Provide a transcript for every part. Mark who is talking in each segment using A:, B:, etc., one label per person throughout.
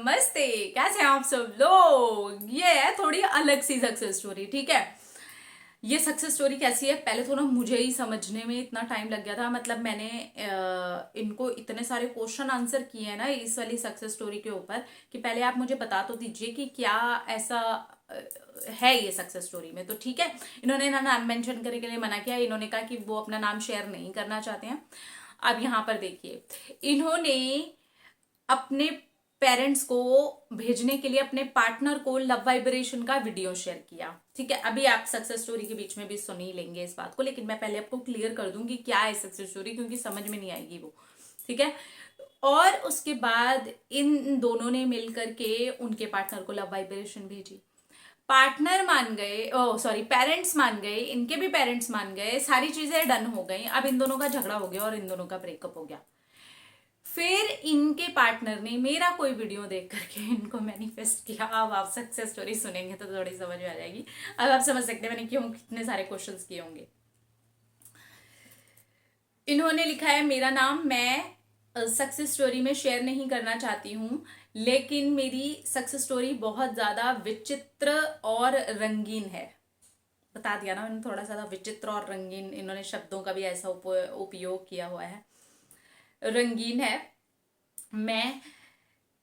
A: नमस्ते। कैसे हैं आप सब लोग। ये है थोड़ी अलग सी सक्सेस स्टोरी। ठीक है, ये सक्सेस स्टोरी कैसी है, पहले तो ना मुझे ही समझने में इतना टाइम लग गया था। मतलब मैंने इनको इतने सारे क्वेश्चन आंसर किए हैं ना इस वाली सक्सेस स्टोरी के ऊपर कि पहले आप मुझे बता तो दीजिए कि क्या ऐसा है ये सक्सेस स्टोरी में। तो ठीक है, इन्होंने ना नाम मेंशन करने के लिए मना किया। इन्होंने कहा कि वो अपना नाम शेयर नहीं करना चाहते हैं। अब यहाँ पर देखिए, इन्होंने अपने पेरेंट्स को भेजने के लिए अपने पार्टनर को लव वाइब्रेशन का वीडियो शेयर किया। ठीक है, अभी आप सक्सेस स्टोरी के बीच में भी सुन ही लेंगे इस बात को, लेकिन मैं पहले आपको क्लियर कर दूंगी क्या है सक्सेस स्टोरी, क्योंकि समझ में नहीं आएगी वो। ठीक है, और उसके बाद इन दोनों ने मिलकर के उनके पार्टनर को लव वाइब्रेशन भेजी। पार्टनर मान गए, ओ सॉरी, पेरेंट्स मान गए, इनके भी पेरेंट्स मान गए, सारी चीजें डन हो गई। अब इन दोनों का झगड़ा हो गया और इन दोनों का ब्रेकअप हो गया। फिर इनके पार्टनर ने मेरा कोई वीडियो देख करके इनको मैनिफेस्ट किया। अब आप सक्सेस स्टोरी सुनेंगे तो थोड़ी समझ में आ जाएगी। अब आप समझ सकते हैं मैंने क्यों कितने सारे क्वेश्चंस किए होंगे। इन्होंने लिखा है मेरा नाम मैं सक्सेस स्टोरी में शेयर नहीं करना चाहती हूँ, लेकिन मेरी सक्सेस स्टोरी बहुत ज्यादा विचित्र और रंगीन है। बता दिया ना मैंने, थोड़ा सा विचित्र और रंगीन, इन्होंने शब्दों का भी ऐसा उपयोग किया हुआ है। रंगीन है। मैं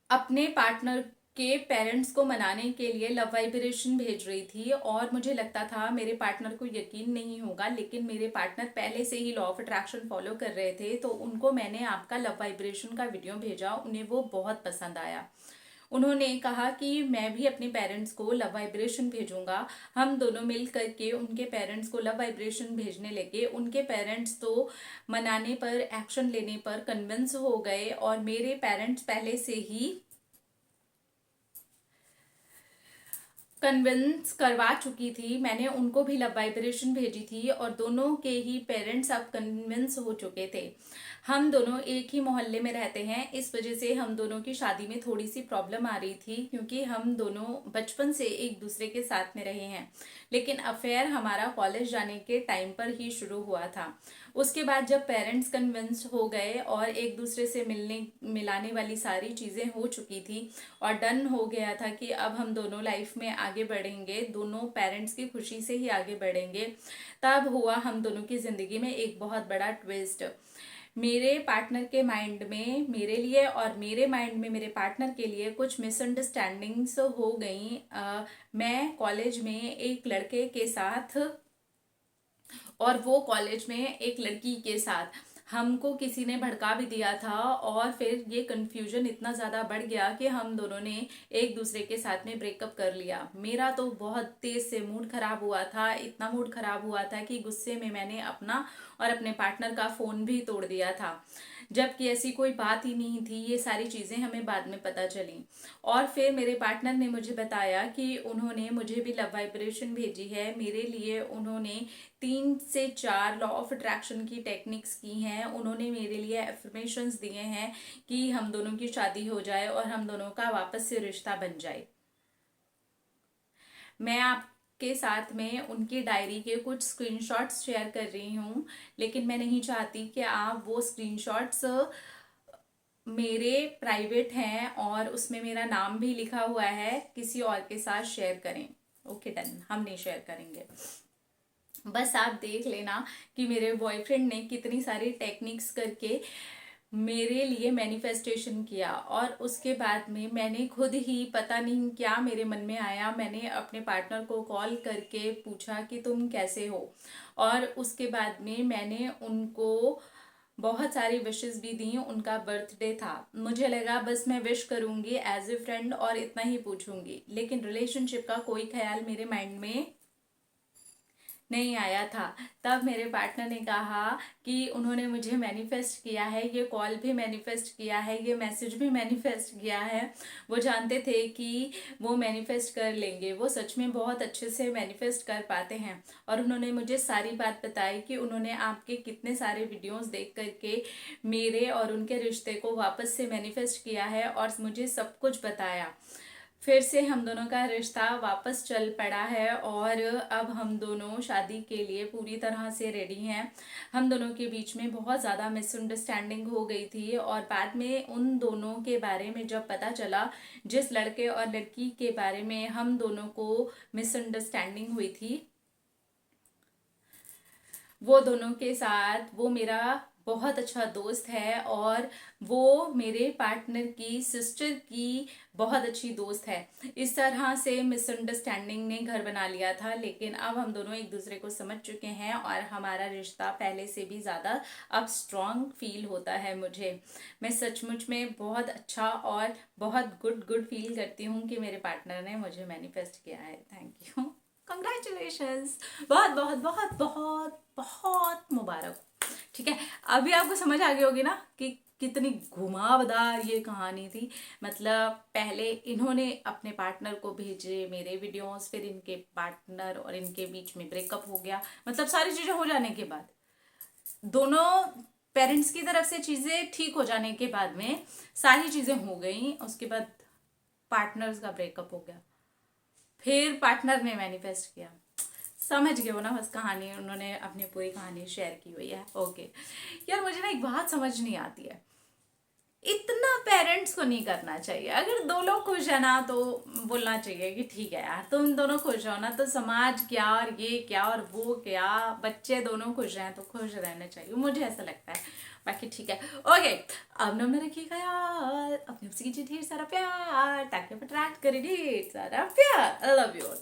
A: अपने पार्टनर के पेरेंट्स को मनाने के लिए लव वाइब्रेशन भेज रही थी और मुझे लगता था मेरे पार्टनर को यकीन नहीं होगा, लेकिन मेरे पार्टनर पहले से ही लॉ ऑफ अट्रैक्शन फॉलो कर रहे थे, तो उनको मैंने आपका लव वाइब्रेशन का वीडियो भेजा। उन्हें वो बहुत पसंद आया। उन्होंने कहा कि मैं भी अपने पेरेंट्स को लव वाइब्रेशन भेजूंगा। हम दोनों मिल करके उनके पेरेंट्स को लव वाइब्रेशन भेजने लगे। उनके पेरेंट्स तो मनाने पर, एक्शन लेने पर कन्विंस हो गए और मेरे पेरेंट्स पहले से ही कन्विंस करवा चुकी थी। मैंने उनको भी लव वाइब्रेशन भेजी थी और दोनों के ही पेरेंट्स अब कन्विंस हो चुके थे। हम दोनों एक ही मोहल्ले में रहते हैं, इस वजह से हम दोनों की शादी में थोड़ी सी प्रॉब्लम आ रही थी, क्योंकि हम दोनों बचपन से एक दूसरे के साथ में रहे हैं। लेकिन अफेयर हमारा कॉलेज जाने के टाइम पर ही शुरू हुआ था। उसके बाद जब पेरेंट्स कन्विंस हो गए और एक दूसरे से मिलने मिलाने वाली सारी चीज़ें हो चुकी थी और डन हो गया था कि अब हम दोनों लाइफ में आगे बढ़ेंगे, दोनों पेरेंट्स की खुशी से ही आगे बढ़ेंगे, तब हुआ हम दोनों की ज़िंदगी में एक बहुत बड़ा ट्विस्ट। मेरे पार्टनर के माइंड में मेरे लिए और मेरे माइंड में मेरे पार्टनर के लिए कुछ मिसअंडरस्टैंडिंग्स हो गई। मैं कॉलेज में एक लड़के के साथ और वो कॉलेज में एक लड़की के साथ, हमको किसी ने भड़का भी दिया था और फिर ये कंफ्यूजन इतना ज़्यादा बढ़ गया कि हम दोनों ने एक दूसरे के साथ में ब्रेकअप कर लिया। मेरा तो बहुत तेज़ से मूड खराब हुआ था, इतना मूड खराब हुआ था कि गुस्से में मैंने अपना और अपने पार्टनर का फ़ोन भी तोड़ दिया था, जबकि ऐसी कोई बात ही नहीं थी। ये सारी चीज़ें हमें बाद में पता चली। और फिर मेरे पार्टनर ने मुझे बताया कि उन्होंने मुझे भी लव वाइब्रेशन भेजी है। मेरे लिए उन्होंने 3 से 4 लॉ ऑफ अट्रैक्शन की टेक्निक्स की हैं। उन्होंने मेरे लिए एफर्मेशंस दिए हैं कि हम दोनों की शादी हो जाए और हम दोनों का वापस से रिश्ता बन जाए। मैं आपके साथ में उनकी डायरी के कुछ स्क्रीनशॉट्स शेयर कर रही हूँ, लेकिन मैं नहीं चाहती कि आप वो स्क्रीनशॉट्स, मेरे प्राइवेट हैं और उसमें मेरा नाम भी लिखा हुआ है, किसी और के साथ शेयर करें। ओके डन, हम नहीं शेयर करेंगे। बस आप देख लेना कि मेरे बॉयफ्रेंड ने कितनी सारी टेक्निक्स करके मेरे लिए मैनिफेस्टेशन किया। और उसके बाद में मैंने खुद ही पता नहीं क्या मेरे मन में आया, मैंने अपने पार्टनर को कॉल करके पूछा कि तुम कैसे हो। और उसके बाद में मैंने उनको बहुत सारी विशेस भी दी। उनका बर्थडे था, मुझे लगा बस मैं विश करूंगी एज ए फ्रेंड और इतना ही पूछूंगी, लेकिन रिलेशनशिप का कोई ख्याल मेरे माइंड में नहीं आया था। तब मेरे पार्टनर ने कहा कि उन्होंने मुझे मैनिफेस्ट किया है, ये कॉल भी मैनिफेस्ट किया है, ये मैसेज भी मैनिफेस्ट किया है। वो जानते थे कि वो मैनिफेस्ट कर लेंगे, वो सच में बहुत अच्छे से मैनिफेस्ट कर पाते हैं। और उन्होंने मुझे सारी बात बताई कि उन्होंने आपके कितने सारे वीडियोस देख करके मेरे और उनके रिश्ते को वापस से मैनिफेस्ट किया है और मुझे सब कुछ बताया। फिर से हम दोनों का रिश्ता वापस चल पड़ा है और अब हम दोनों शादी के लिए पूरी तरह से रेडी हैं। हम दोनों के बीच में बहुत ज़्यादा मिसअंडरस्टैंडिंग हो गई थी और बाद में उन दोनों के बारे में जब पता चला, जिस लड़के और लड़की के बारे में हम दोनों को मिसअंडरस्टैंडिंग हुई थी, वो दोनों के साथ वो मेरा बहुत अच्छा दोस्त है और वो मेरे पार्टनर की सिस्टर की बहुत अच्छी दोस्त है। इस तरह से मिसअंडरस्टैंडिंग ने घर बना लिया था, लेकिन अब हम दोनों एक दूसरे को समझ चुके हैं और हमारा रिश्ता पहले से भी ज़्यादा अब स्ट्रॉन्ग फील होता है मुझे। मैं सचमुच में बहुत अच्छा और बहुत गुड फील करती हूँ कि मेरे पार्टनर ने मुझे मैनिफेस्ट किया है। थैंक यू, कंग्रेचुलेशंस, बहुत बहुत बहुत बहुत बहुत मुबारक। ठीक है, अभी आपको समझ आ गई होगी ना कि कितनी घुमावदार ये कहानी थी। मतलब पहले इन्होंने अपने पार्टनर को भेजे मेरे वीडियोस, फिर इनके पार्टनर और इनके बीच में ब्रेकअप हो गया। मतलब सारी चीजें हो जाने के बाद, दोनों पेरेंट्स की तरफ से चीजें ठीक हो जाने के बाद में सारी चीजें हो गई, उसके बाद पार्टनर्स का ब्रेकअप हो गया। फिर पार्टनर ने मैनिफेस्ट किया। समझ गए हो ना, बस कहानी उन्होंने अपनी पूरी कहानी शेयर की हुई है। ओके यार, मुझे ना एक बात समझ नहीं आती है, इतना पेरेंट्स को नहीं करना चाहिए। अगर दो लोग खुश है ना तो बोलना चाहिए कि ठीक है यार, तुम दोनों खुश हो ना, तो समाज क्या और ये क्या और वो क्या, बच्चे दोनों खुश हैं तो खुश रहना चाहिए, मुझे ऐसा लगता है। बाकी ठीक है, ओके। अब नम में रखिएगा यार, अपने आपसे कीजिए ढेर सारा प्यार ताकि आप अट्रैक्ट करें ढेर सारा प्यार। I love you.